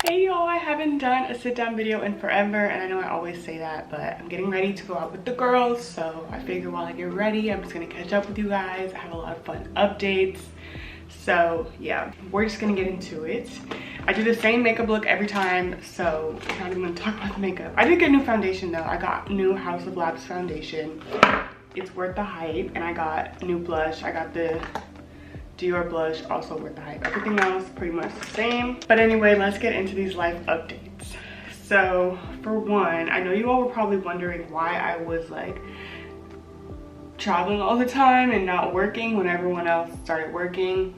Hey y'all, I haven't done a sit down video in forever, and I know I always say that, but I'm getting ready to go out with the girls, so I figure while I get ready, I'm just gonna catch up with you guys. I have a lot of fun updates. So yeah, we're just gonna get into it. I do the same makeup look every time, so I'm not even gonna talk about the makeup. I did get new foundation though. I got new House of Labs foundation. It's worth the hype, and I got new blush. I got the Dior blush, also worth the hype. Everything else pretty much the same. But anyway, let's get into these life updates. So for one, I know you all were probably wondering why I was like traveling all the time and not working when everyone else started working.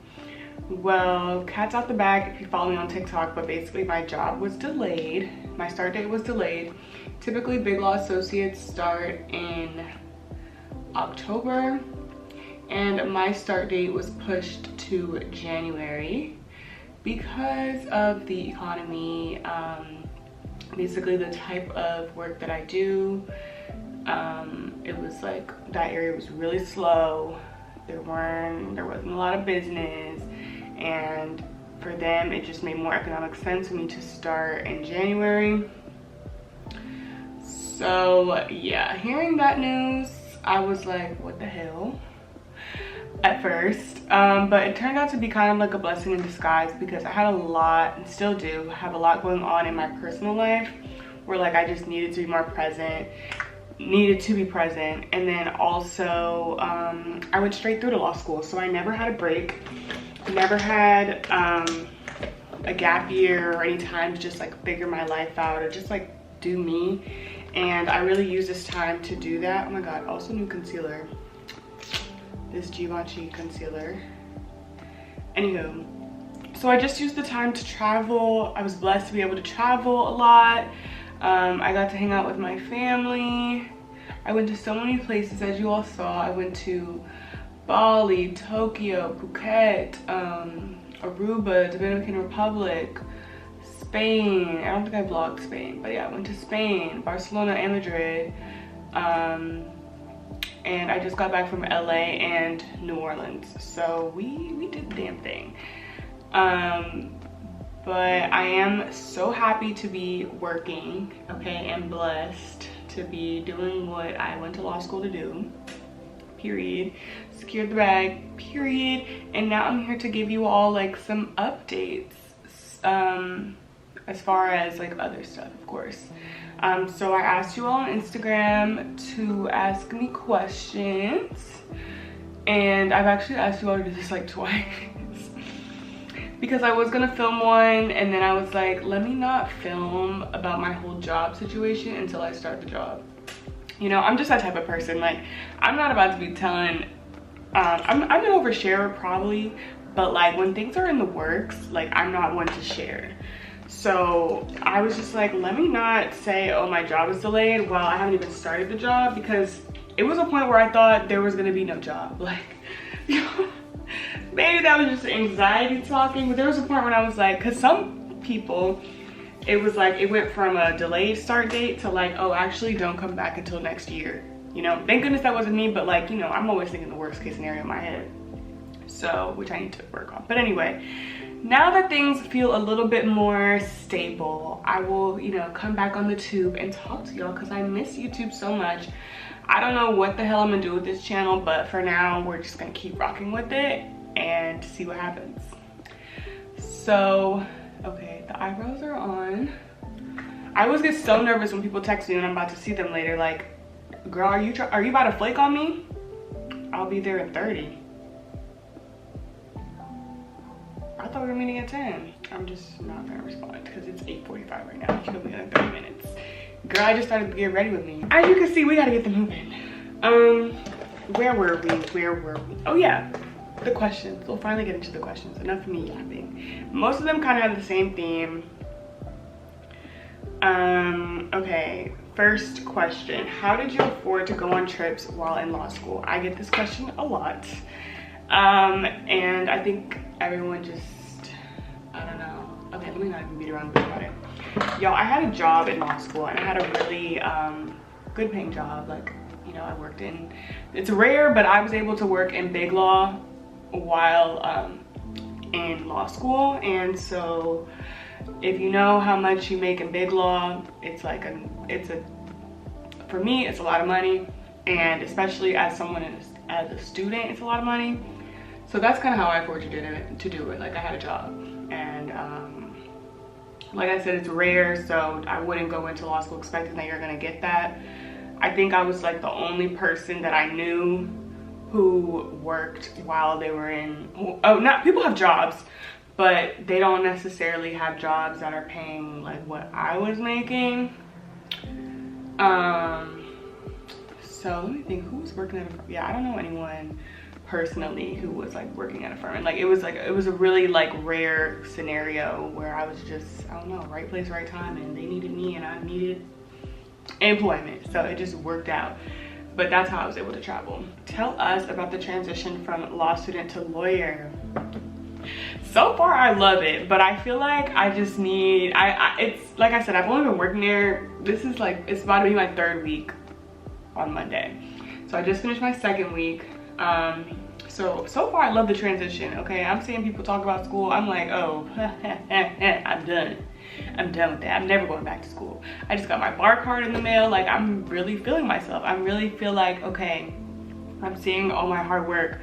Well, cat's out the bag if you follow me on TikTok, but basically my job was delayed. My start date was delayed. Typically Big Law Associates start in October, and my start date was pushed to January because of the economy. Basically the type of work that I do, it was like that area was really slow. There wasn't a lot of business, and for them it just made more economic sense for me to start in January. So yeah, hearing that news, I was like, what the hell? At first, but it turned out to be kind of like a blessing in disguise, because I had a lot, and still do have a lot going on in my personal life, where like I just needed to be more present, and then also I went straight through to law school, so I never had a break, never had a gap year or any time to just like figure my life out or just like do me. And I really used this time to do that. Oh my god, also new concealer, this Givenchy concealer. Anywho, so I just used the time to travel. I was blessed to be able to travel a lot. I got to hang out with my family. I went to so many places, as you all saw. I went to Bali, Tokyo, Phuket, Aruba, Dominican Republic, Spain. I don't think I vlogged Spain, but yeah, I went to Spain, Barcelona, and Madrid. And I just got back from LA and New Orleans, so we did the damn thing. But I am so happy to be working, okay, and blessed to be doing what I went to law school to do, period. Secured the bag, period. And now I'm here to give you all like some updates, as far as like other stuff, of course. So I asked you all on Instagram to ask me questions, and I've actually asked you all to do this like twice because I was gonna film one, and then I was like, let me not film about my whole job situation until I start the job. You know, I'm just that type of person. Like, I'm not about to be telling, I'm an oversharer probably, but like when things are in the works, like I'm not one to share. So I was just like, let me not say, oh, my job is delayed while I haven't even started the job, because it was a point where I thought there was gonna be no job. Like, you know, maybe that was just anxiety talking, but there was a point when I was like, because some people, it was like, it went from a delayed start date to like, oh, actually don't come back until next year. You know, thank goodness that wasn't me, but like, you know, I'm always thinking the worst case scenario in my head. So, which I need to work on. But anyway, now that things feel a little bit more stable, I will, you know, come back on the tube and talk to y'all, because I miss YouTube so much. I don't know what the hell I'm gonna do with this channel, but for now, we're just gonna keep rocking with it and see what happens. So, okay, the eyebrows are on. I always get so nervous when people text me and I'm about to see them later, like, girl, are you about to flake on me? I'll be there in 30. I thought we were meeting at 10. I'm just not gonna respond because it's 8:45 right now. She'll be in 30 minutes. Girl, I just started to get ready with me. As you can see, we gotta get them moving. Where were we? Oh yeah, the questions. We'll finally get into the questions. Enough of me yapping. Most of them kind of have the same theme. Okay, first question. How did you afford to go on trips while in law school? I get this question a lot. And I think everyone just, I don't know. Okay, let me not even beat around the bush about it. Y'all, I had a job in law school, and I had a really good paying job. Like, you know, I worked in, it's rare, but I was able to work in big law while in law school. And so If you know how much you make in big law, for me, it's a lot of money. And especially as as a student, it's a lot of money. So that's kind of how I afford to do it. Like, I had a job, and like I said, it's rare, so I wouldn't go into law school expecting that you're gonna get that. I think I was like the only person that I knew who worked while they were people have jobs, but they don't necessarily have jobs that are paying like what I was making. So let me think, who was working at a firm? Yeah, I don't know anyone personally who was like working at a firm. And like it was a really like rare scenario where I was just, I don't know, right place, right time, and they needed me and I needed employment. So it just worked out. But that's how I was able to travel. Tell us about the transition from law student to lawyer. So far I love it, but I feel like I just need, it's like I said, I've only been working there. This is like, it's about to be my 3rd week on Monday. So I just finished my 2nd week. So far I love the transition. Okay, I'm seeing people talk about school. I'm like, oh, I'm done with that. I'm never going back to school. I just got my bar card in the mail. Like, I'm really feeling myself. I really feel like, okay, I'm seeing all my hard work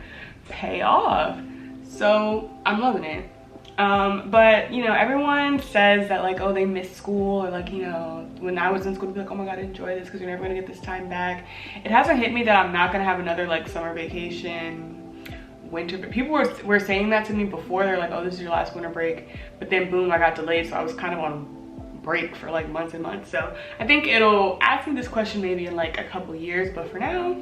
pay off. So I'm loving it. But you know, everyone says that like, oh, they miss school, or like, you know, when I was in school, they'd be like, oh my god, enjoy this because you're never gonna get this time back. It hasn't hit me that I'm not gonna have another like summer vacation, winter. But people were saying that to me before. They're like, oh, this is your last winter break, but then boom, I got delayed, so I was kind of on break for like months and months. So I think it'll ask me this question maybe in like a couple years, but for now,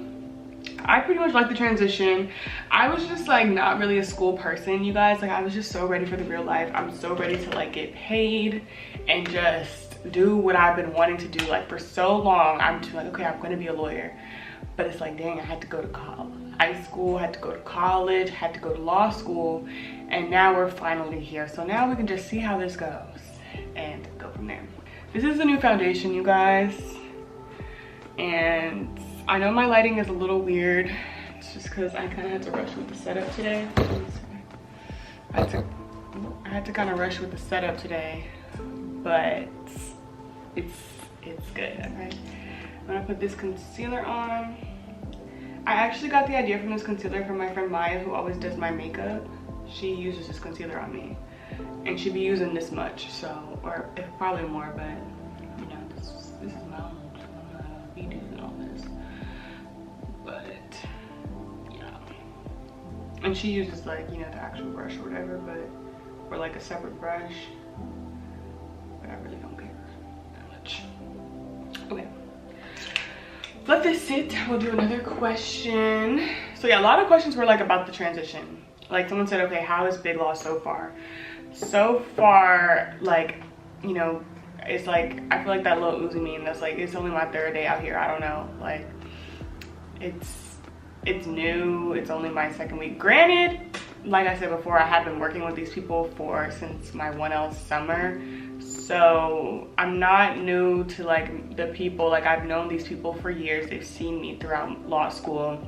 I pretty much like the transition. I was just like not really a school person, you guys. Like, I was just so ready for the real life. I'm so ready to like get paid and just do what I've been wanting to do like for so long. I'm just like, okay, I'm gonna be a lawyer. But it's like, dang, I had to go to high school, had to go to college, had to go to law school, and now we're finally here. So now we can just see how this goes and go from there. This is the new foundation, you guys, and I know my lighting is a little weird. It's just because I kind of had to rush with the setup today. I had to kind of rush with the setup today, but it's good. Okay, I'm gonna put this concealer on. I actually got the idea from this concealer from my friend Maya, who always does my makeup. She uses this concealer on me, and she'd be using this much, so, or probably more, but you know, this is my own. I don't know how to be doing all this. But yeah, and she uses like, you know, the actual brush or whatever, but or like a separate brush, but I really don't care that much. Okay, let this sit. We'll do another question. So yeah, a lot of questions were like about the transition. Like, someone said, okay, how is big law so far? So far, like, you know, it's like, I feel like that little Uzi meme that's like, it's only my 3rd day out here. I don't know, like, it's new. It's only my 2nd week. Granted, like I said before, I have been working with these people since my 1L summer, so I'm not new to like the people. Like, I've known these people for years. They've seen me throughout law school,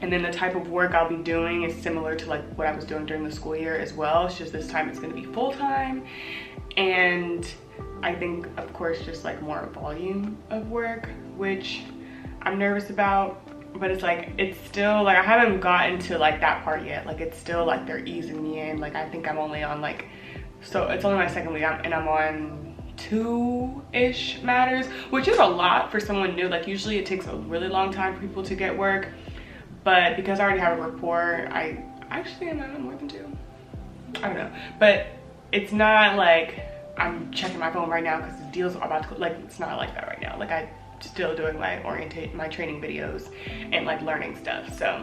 and then the type of work I'll be doing is similar to like what I was doing during the school year as well. It's just this time it's going to be full-time, and I think, of course, just like more volume of work, which I'm nervous about. But it's like, it's still like, I haven't gotten to like that part yet. Like, it's still like they're easing me in. Like, I think I'm only on like, so it's only my 2nd week, and I'm on 2-ish matters, which is a lot for someone new. Like, usually it takes a really long time for people to get work, but because I already have a rapport, I actually am on more than 2. I don't know, but it's not like I'm checking my phone right now because the deals are about to go. Like, it's not like that right now. Like, I'm still doing my training videos and like learning stuff. So,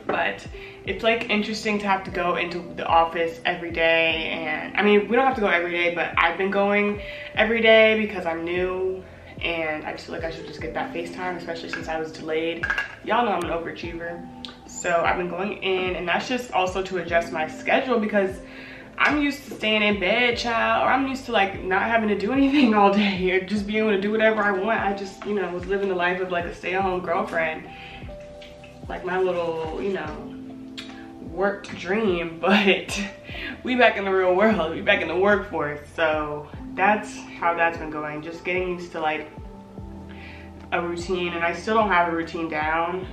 but it's like interesting to have to go into the office every day. And I mean, we don't have to go every day, but I've been going every day because I'm new, and I just feel like I should just get that FaceTime, especially since I was delayed. Y'all know I'm an overachiever, so I've been going in, and that's just also to adjust my schedule because I'm used to staying in bed, child, or I'm used to like not having to do anything all day, or just being able to do whatever I want. I just, you know, was living the life of like a stay-at-home girlfriend, like my little, you know, work to dream, but we back in the real world, we back in the workforce. So that's how that's been going, just getting used to like a routine. And I still don't have a routine down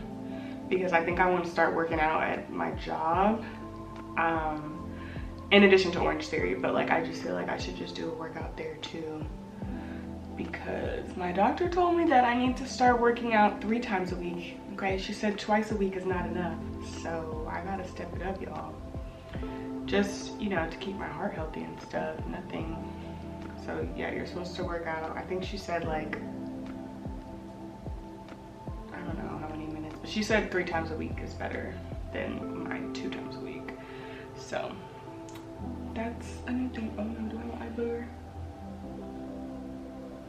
because I think I want to start working out at my job, in addition to Orange Theory, but like I just feel like I should just do a workout there too, because my doctor told me that I need to start working out 3 times a week. Okay, she said twice a week is not enough, so I gotta step it up, y'all. Just, you know, to keep my heart healthy and stuff, nothing. So yeah, you're supposed to work out. I think she said like, I don't know how many minutes, but she said 3 times a week is better than my 2 times a week. So that's a new thing. Oh no, do I have eye booger?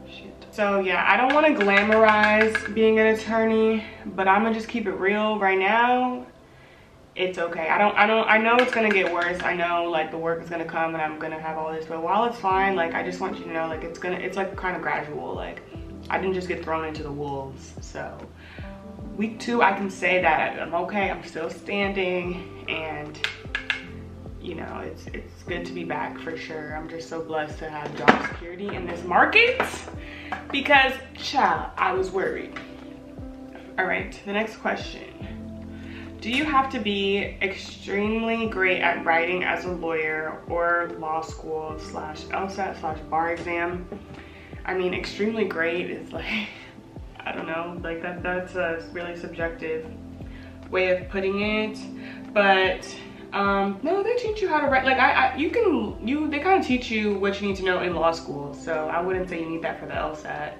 Shit. So yeah, I don't want to glamorize being an attorney, but I'm gonna just keep it real right now. It's okay. I know it's gonna get worse. I know like the work is gonna come and I'm gonna have all this, but while it's fine, like I just want you to know, like it's like kind of gradual. Like I didn't just get thrown into the wolves. So week 2, I can say that I'm okay. I'm still standing, and you know, it's good to be back for sure. I'm just so blessed to have job security in this market, because child, I was worried. All right, the next question. Do you have to be extremely great at writing as a lawyer or law school / LSAT / bar exam? I mean, extremely great is like, I don't know, like that's a really subjective way of putting it, but no, they teach you how to write. Like they kind of teach you what you need to know in law school, so I wouldn't say you need that for the LSAT.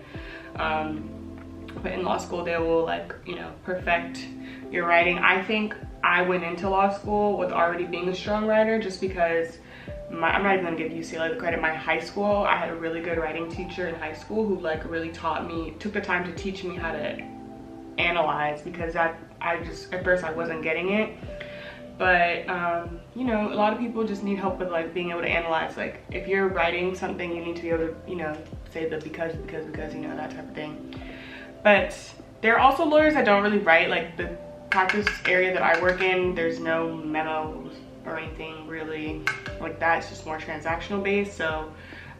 But in law school, they will, like, you know, perfect your writing. I think I went into law school with already being a strong writer, just because I'm not even gonna give UCLA the credit. My high school, I had a really good writing teacher in high school who like really took the time to teach me how to analyze, because at first I wasn't getting it. But you know, a lot of people just need help with like being able to analyze. Like if you're writing something, you need to be able to, you know, say the because, you know, that type of thing. But there are also lawyers that don't really write. Like the practice area that I work in, there's no memos or anything really like that. It's just more transactional based. So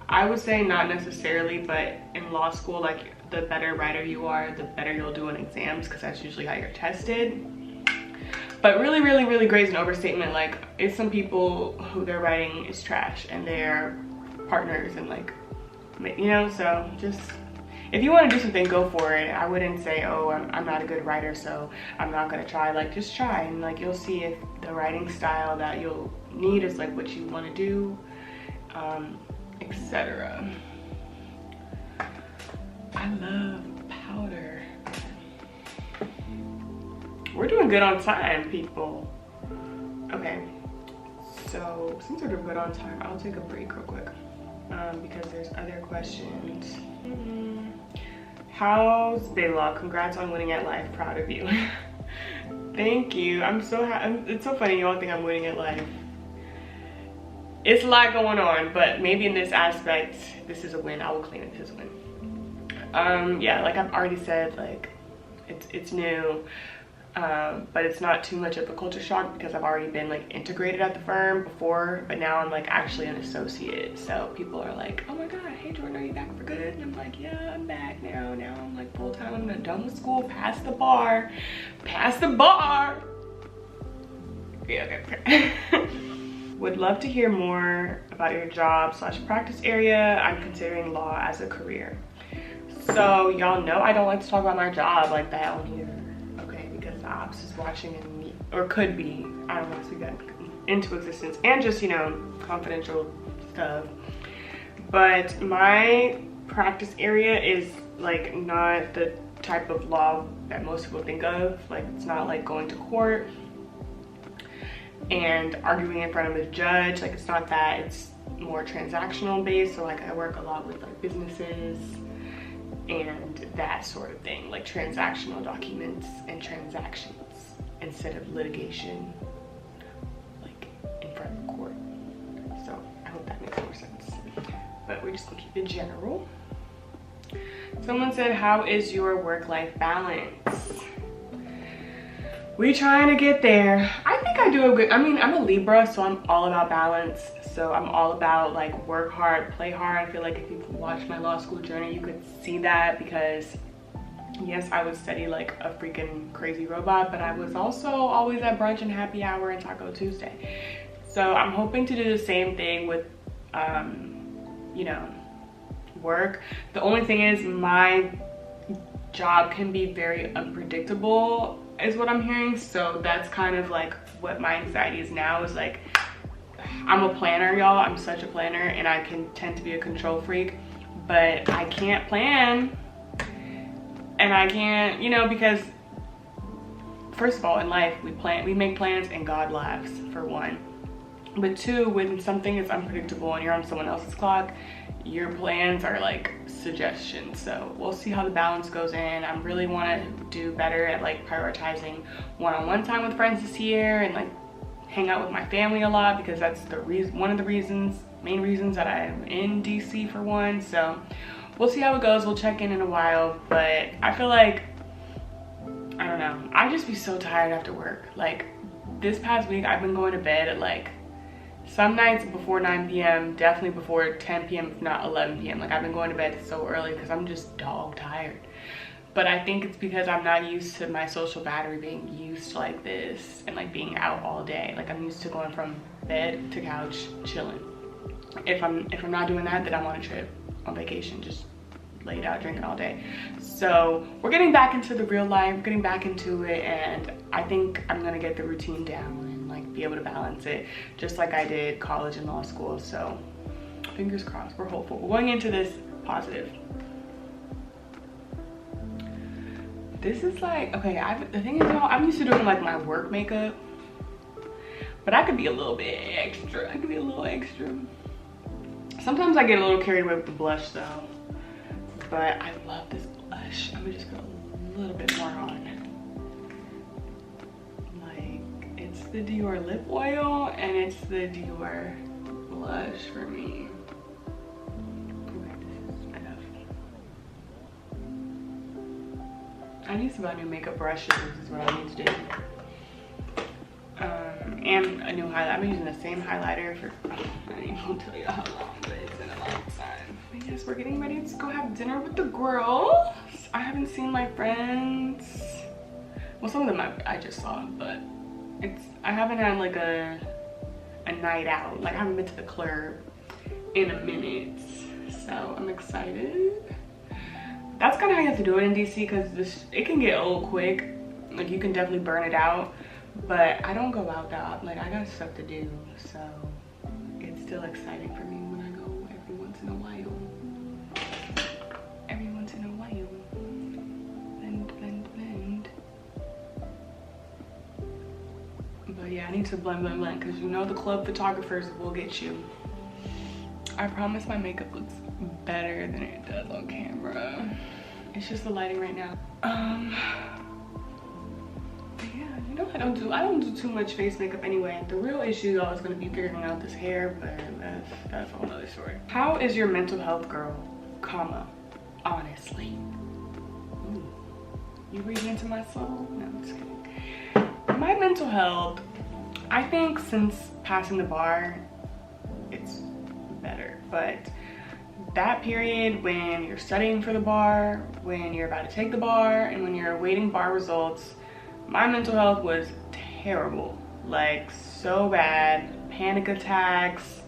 I would say not necessarily, but in law school, like the better writer you are, the better you'll do in exams, because that's usually how you're tested. But really, really, really great is an overstatement. Like, it's some people who their writing is trash and they're partners and like, you know, so just, if you want to do something, go for it. I wouldn't say, oh, I'm not a good writer, so I'm not gonna try. Like, just try, and like you'll see if the writing style that you'll need is like what you want to do, etc. I love powder. We're doing good on time, people. Okay, so since we're doing good on time, I'll take a break real quick, because there's other questions. How's Baylaw? Congrats on winning at life. Proud of you. Thank you. I'm so happy. It's so funny you all think I'm winning at life. It's a lot going on, but maybe in this aspect, this is a win. I will claim it as a win. Yeah, like I've already said, like it's new. But it's not too much of a culture shock because I've already been like integrated at the firm before, but now I'm like actually an associate. So people are like, oh my God, hey Jordan, are you back for good? And I'm like, yeah, I'm back now. Now I'm like full time. I'm done with school, past the bar. Yeah, okay. Would love to hear more about your job / practice area. I'm considering law as a career. So y'all know I don't like to talk about my job like that on here. The ops is watching and or could be, I don't want to speak that into existence, and just, you know, confidential stuff. But my practice area is like not the type of law that most people think of. Like, it's not like going to court and arguing in front of a judge. Like, it's not that. It's more transactional based. So like I work a lot with like businesses and that sort of thing, like transactional documents and transactions instead of litigation, like in front of court. So I hope that makes more sense, but we're just gonna keep it general. Someone said, how is your work-life balance? We trying to get there. I think I do a good, I mean, I'm a Libra, so I'm all about balance. So I'm all about like work hard, play hard. I feel like if you've watched my law school journey, you could see that, because yes, I would study like a freaking crazy robot, but I was also always at brunch and happy hour and Taco Tuesday. So I'm hoping to do the same thing with, you know, work. The only thing is my job can be very unpredictable, is what I'm hearing. So that's kind of like what my anxiety is now, is like, I'm a planner, y'all. I'm such a planner, and I can tend to be a control freak, but I can't plan. And I can't, you know, because first of all, in life, we make plans and God laughs, for one. But two, when something is unpredictable and you're on someone else's clock, your plans are like suggestions. So we'll see how the balance goes in. I really want to do better at like prioritizing one-on-one time with friends this year, and like hang out with my family a lot, because that's the reason, one of the main reasons that I'm in DC, for one. So we'll see how it goes. We'll check in a while, but I feel like, I don't know, I just be so tired after work. Like this past week, I've been going to bed at like, some nights before 9 p.m, definitely before 10 p.m, if not 11 p.m. Like I've been going to bed so early because I'm just dog tired. But I think it's because I'm not used to my social battery being used like this, and like being out all day. Like I'm used to going from bed to couch, chilling. If I'm not doing that, then I'm on a trip, on vacation, just laid out drinking all day. So we're getting back into the real life, getting back into it, and I think I'm gonna get the routine down and like be able to balance it just like I did college and law school. So fingers crossed, we're hopeful. We're going into this positive. This is like, okay, the thing is, y'all, I'm used to doing like my work makeup, but I could be a little bit extra. I could be a little extra. Sometimes I get a little carried away with the blush though, but I love this blush. I'm gonna just put a little bit more on. Like, it's the Dior lip oil and it's the Dior blush for me. Okay, this is enough. I need to buy new makeup brushes. This is what I need to do. And a new highlight. I've been using the same highlighter for, I don't even want to tell you how long, but it's been a long time. But yes, we're getting ready to go have dinner with the girls. I haven't seen my friends. Well, some of them I just saw, but I haven't had like a night out. Like I haven't been to the club in a minute. So I'm excited. That's kind of how you have to do it in DC, because it can get old quick. Like you can definitely burn it out. But I don't go out that, like I got stuff to do, so it's still exciting for me when I go every once in a while. Every once in a while. Blend, blend, blend. But yeah, I need to blend, blend, blend, because you know the club photographers will get you. I promise my makeup looks better than it does on camera. It's just the lighting right now. Yeah, you know, I don't do too much face makeup anyway. The real issue though is gonna be figuring out this hair, but that's a whole nother story. How is your mental health, girl? Comma, honestly. Ooh. You reading into my soul? No, I'm just kidding. My mental health, I think since passing the bar, it's better. But that period when you're studying for the bar, when you're about to take the bar, and when you're awaiting bar results, my mental health was terrible, like so bad. Panic attacks,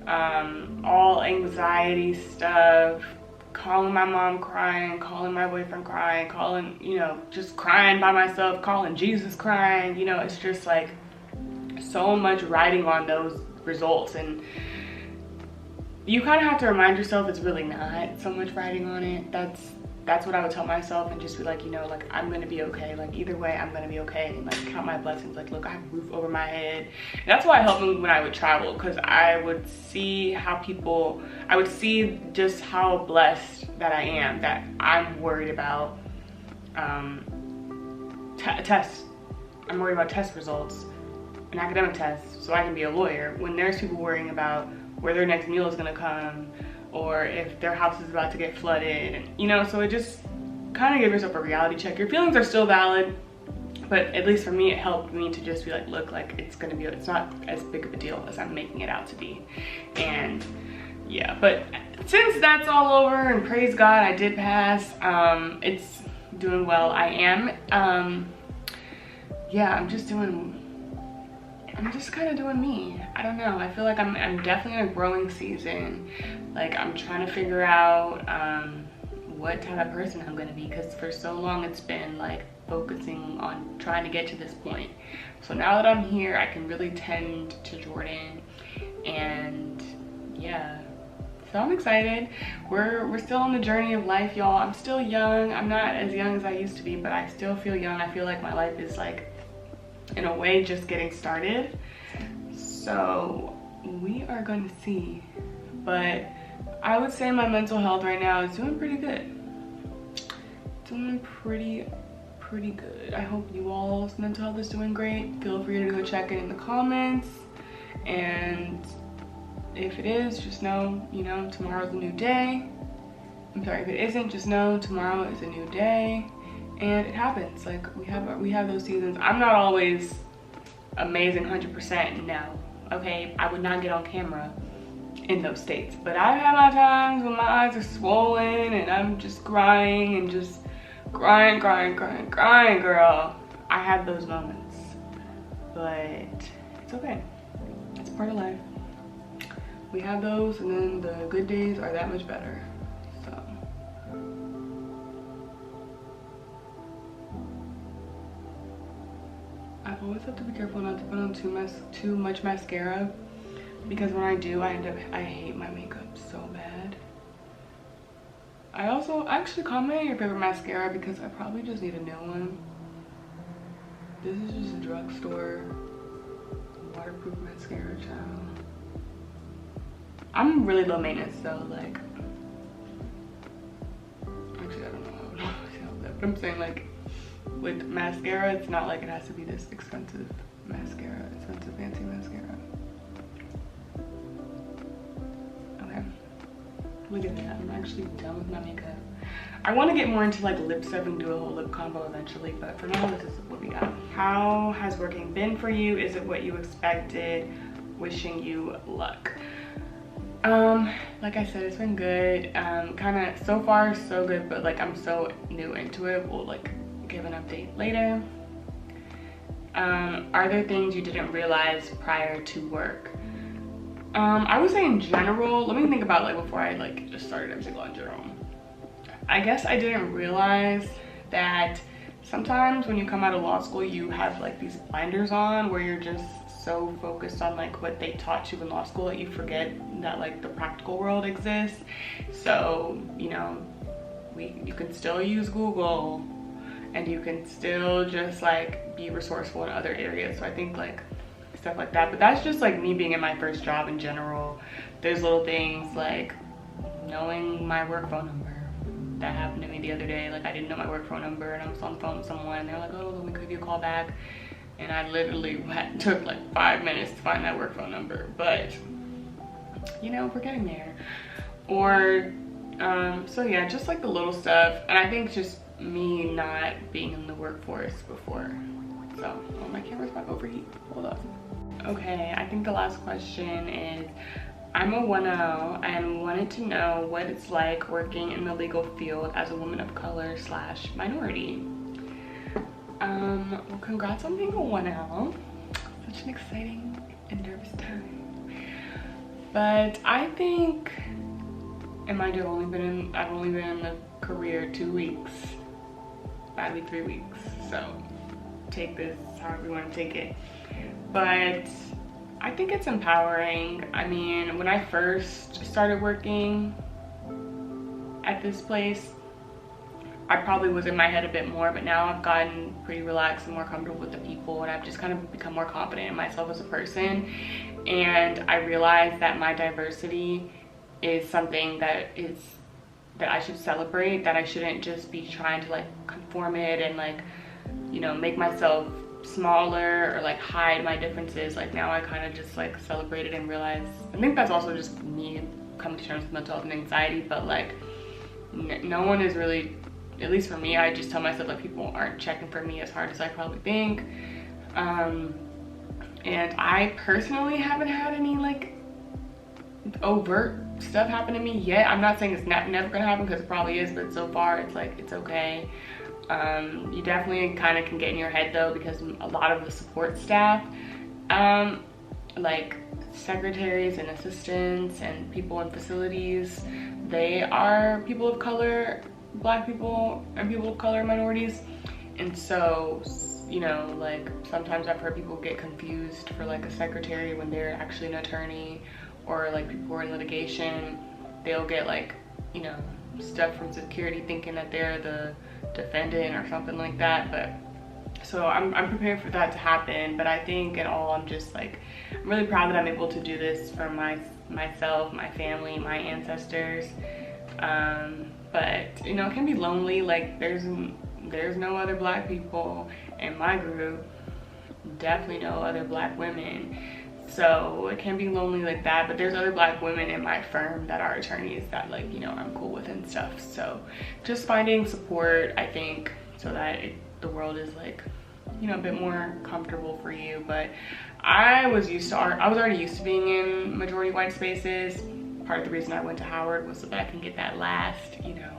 all anxiety stuff, calling my mom crying, calling my boyfriend crying, calling, you know, just crying by myself, calling Jesus crying. You know, it's just like so much riding on those results, and you kind of have to remind yourself it's really not so much riding on it. That's what I would tell myself, and just be like, you know, like I'm gonna be okay. Like either way, I'm gonna be okay. And like count my blessings. Like, look, I have a roof over my head. And that's why it helped me when I would travel, because I would see I would see just how blessed that I am, that I'm worried about tests. I'm worried about test results and academic tests so I can be a lawyer, when there's people worrying about where their next meal is gonna come, or if their house is about to get flooded, you know. So it just kind of give yourself a reality check. Your feelings are still valid, But at least for me, it helped me to just be like, look, like it's not as big of a deal as I'm making it out to be. And yeah, but since that's all over, and praise God, I did pass. It's doing well. I am, yeah, I'm just kind of doing me. I don't know. I feel like I'm definitely in a growing season. Like I'm trying to figure out what type of person I'm gonna be, because for so long it's been like focusing on trying to get to this point. So now that I'm here, I can really tend to Jordan, and yeah. So I'm excited. We're still on the journey of life, y'all. I'm still young. I'm not as young as I used to be, but I still feel young. I feel like my life is like, in a way, just getting started. So we are going to see. But I would say my mental health right now is doing pretty good. Doing pretty good. I hope you all's mental health is doing great. Feel free to go check it in the comments. And if it is, just know, you know, tomorrow's a new day. I'm sorry, if it isn't, just know tomorrow is a new day. And it happens. Like we have those seasons. I'm not always amazing 100%, no. Okay, I would not get on camera in those states. But I've had my times when my eyes are swollen and I'm just crying and just crying, girl. I have those moments. But it's okay. It's part of life. We have those, and then the good days are that much better. So I always have to be careful not to put on too much mascara, because when I do, I hate my makeup so bad. I also actually comment your favorite mascara, because I probably just need a new one. This is just a drugstore waterproof mascara, child. I'm really low maintenance though, like, actually I don't know how to say that, but I'm saying like with mascara, it's not like it has to be this expensive mascara, expensive fancy mascara. Okay, look at that, I'm actually done with my makeup. I want to get more into like lip stuff and do a whole lip combo eventually, but for now this is what we got. How has working been for you? Is it what you expected? Wishing you luck. Like I said, it's been good. Kind of so far so good, but like I'm so new into it. We'll like give an update later. Are there things you didn't realize prior to work? I would say in general, let me think about like before I like just started every single in general. I guess I didn't realize that sometimes when you come out of law school, you have like these blinders on where you're just so focused on like what they taught you in law school that you forget that like the practical world exists. So, you know, you can still use Google, and you can still just like be resourceful in other areas. So I think like stuff like that, but that's just like me being in my first job in general. There's little things like knowing my work phone number. That happened to me the other day. Like I didn't know my work phone number, and I was on the phone with someone, and they're like, oh, let me give you a call back. And I literally took like 5 minutes to find that work phone number. But you know, we're getting there. Or so yeah, just like the little stuff. And I think just me not being in the workforce before. So, oh, my camera's about to overheat. Hold up. Okay, I think the last question is, I'm a 1L and wanted to know what it's like working in the legal field as a woman of color / minority. Well, congrats on being a 1L. Such an exciting and nervous time. But I think, and mind you, I've only been in the career 2 weeks, badly 3 weeks. So take this however you want to take it. But I think it's empowering. I mean, when I first started working at this place, I probably was in my head a bit more, but now I've gotten pretty relaxed and more comfortable with the people, and I've just kind of become more confident in myself as a person. And I realized that my diversity is something that I should celebrate, that I shouldn't just be trying to like conform it and like, you know, make myself smaller or like hide my differences. Like now I kind of just like celebrate it and realize, I think that's also just me coming to terms with mental health and anxiety, but like no one is really at least for me, I just tell myself that people aren't checking for me as hard as I probably think. And I personally haven't had any like overt stuff happen to me yet. I'm not saying it's never gonna happen, because it probably is, but so far it's like, it's okay. You definitely kind of can get in your head though, because a lot of the support staff, like secretaries and assistants and people in facilities, they are people of color, Black people and people of color, minorities. And so, you know, like sometimes I've heard people get confused for like a secretary when they're actually an attorney, or like people who are in litigation, they'll get like, you know, stuff from security thinking that they're the defendant or something like that. But so I'm prepared for that to happen. But I think in all, I'm just like, I'm really proud that I'm able to do this for myself, my family, my ancestors. But you know, it can be lonely. Like there's no other Black people in my group, definitely no other Black women. So it can be lonely like that, but there's other Black women in my firm that are attorneys that, like, you know, I'm cool with and stuff. So just finding support, I think, so that the world is like, you know, a bit more comfortable for you. But I was already used to being in majority white spaces. Part of the reason I went to Howard was so that I can get that last, you know,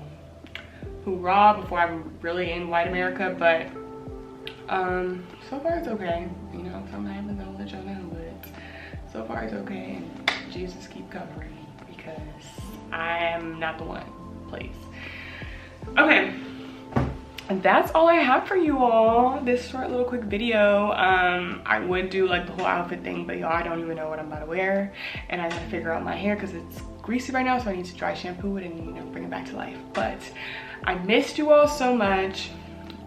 hoorah before I'm really in white America. But so far it's okay. You know, sometimes I'll let y'all know, but so far it's okay, and Jesus keep covering me, because I am not the one, please. Okay, and that's all I have for you all, this short little quick video. I would do like the whole outfit thing, but y'all, I don't even know what I'm about to wear, and I gotta figure out my hair because it's greasy right now, so I need to dry shampoo it and, you know, bring it back to life. But I missed you all so much.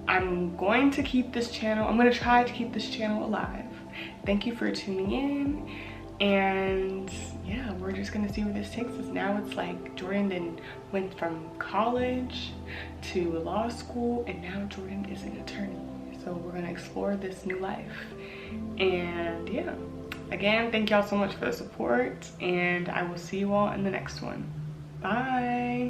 I'm going to keep this channel, I'm gonna try to keep this channel alive. Thank you for tuning in, and yeah, we're just gonna see where this takes us. Now it's like Jordan then went from college to law school, and now Jordan is an attorney. So we're gonna explore this new life. And yeah, again, thank y'all so much for the support, and I will see you all in the next one. Bye.